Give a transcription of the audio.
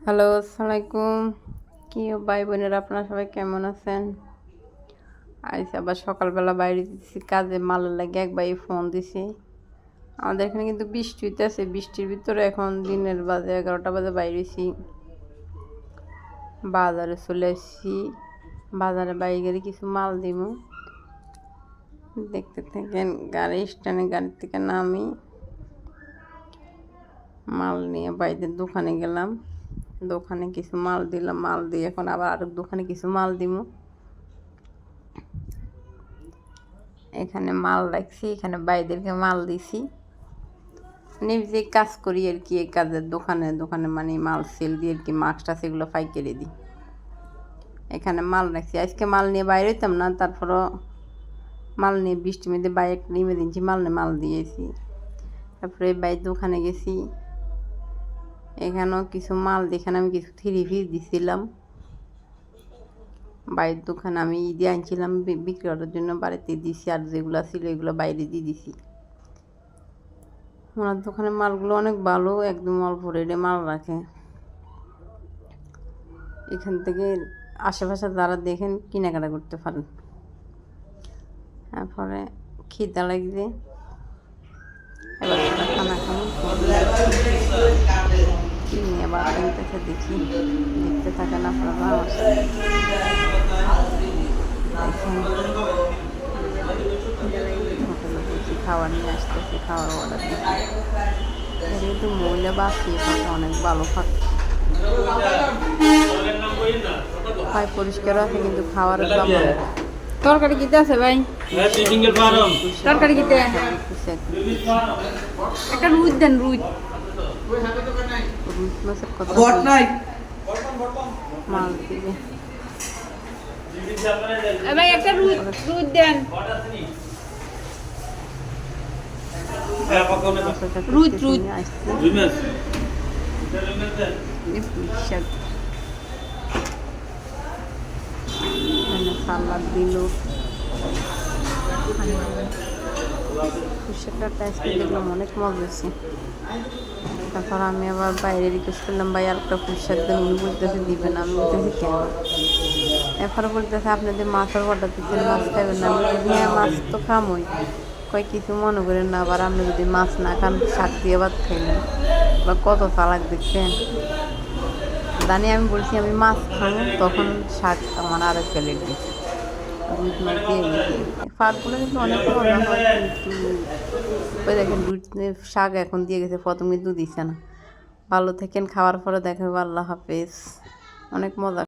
Hello, আসসালামু আলাইকুম। কি ভাই বোনেরা, আপনারা সবাই কেমন আছেন? আজ আবার সকালবেলা বাইরে দিচ্ছি কাজে মালের লাগে, এক ভাই ফোন দিছি। আমাদের এখানে কিন্তু বৃষ্টি হইতেছে। বৃষ্টির ভিতরে এখন দিনের বাজে 11টা বাজে বাইরেছি, বাজারে চলে আসছি। বাজারে বাইরে গেলে কিছু মাল দিব, দেখতে থাকেন। গাড়ি স্ট্যান্ডে গাড়ি থেকে নামি মাল নিয়ে বাইরের দোকানে গেলাম। দোকানে কিছু মাল দিলাম, মাল দিয়ে এখন আবার আরেক দোকানে কিছু মাল দিব। এখানে মাল রাখছি, এখানে বাইদেরকে মাল দিছি। নিজে কাজ করি আর কি, এই কাজের দোকানে দোকানে মানে মাল সেল দিয়ে আর কি, মাছটা সেগুলো পাইকারি দিই। এখানে মাল রাখছি, আজকে মাল নিয়ে বাইরে হইতাম না, তারপরও মাল নিয়ে বৃষ্টির মধ্যে বাইরে নেমে দিচ্ছি, মাল নিয়ে মাল দিয়েছি। তারপরে বাইরের দোকানে গেছি, এখানেও কিছু মাল এখানে আমি কিছু 3 পিস দিছিলাম। বাইরের দোকানে আমি দিয়ে আনছিলাম বিক্রি করার জন্য, বাড়িতে দিছি, আর যেগুলো ছিল এগুলো বাইরে দিয়ে দিছি। ওনার দোকানের মালগুলো অনেক ভালো, একদম অল্প রেটে মাল রাখে। এখান থেকে আশেপাশে যারা দেখেন কেনাকাটা করতে পারেন। তারপরে খিদা লাগছে, এবার খানা খাবো। কি নিয়ে আবার কিনতেছে দেখি, দেখতে থাকেন আপনারা আমার সাথে। হোটেলে বসে খাবার নিয়ে আসতেছে, খাবার অর্ডার দিচ্ছে। কিন্তু মহিলা বাঁচিয়ে থাকে, অনেক ভালো থাকে, হয় পরিষ্কার আছে, কিন্তু খাবারের দাম অনেক। তরকারি কিতে আছে ভাই? তরকারি কিতে? একটা রুই দেন, রুই মাছের কথা মাছ দিবে ভাই, একটা রুই দেন। রুই সালাদ দিল, পুঁইশাকটা টেস্ট দেখলাম অনেক মজা হয়েছে। তারপর আমি আবার বাইরে রিকোয়েস্ট করলাম, ভাই আর একটা পুঁইশাক দেন। উনি বলতেছে দিবেন, আমি বলতেছি কেন। এরপরে বলতেছে আপনাদের মাছের অর্ডার দিচ্ছেন, মাছ খাবেন না? আমি বলছি হ্যাঁ, মাছ তো খামই। কয় কিছু মনে করেন না, আবার আপনি যদি মাছ না খান, শাক দিয়ে ভাত খাইলেন, বা কত চালাক দেখছেন জানি। আমি বলছি আমি মাছ খাবো, তখন শাক আমার আরেক প্লেট দিচ্ছে, রুট মাছ দিয়ে গেছে। ফাঁকগুলো কিন্তু অনেক মজা হয়, কিন্তু ওই দেখেন রুট শাক এখন দিয়ে গেছে, প্রথম কিন্তু দিচ্ছে না। ভালো থাকেন, খাওয়ার পরে দেখা হবে। আল্লাহ হাফেজ। অনেক মজা।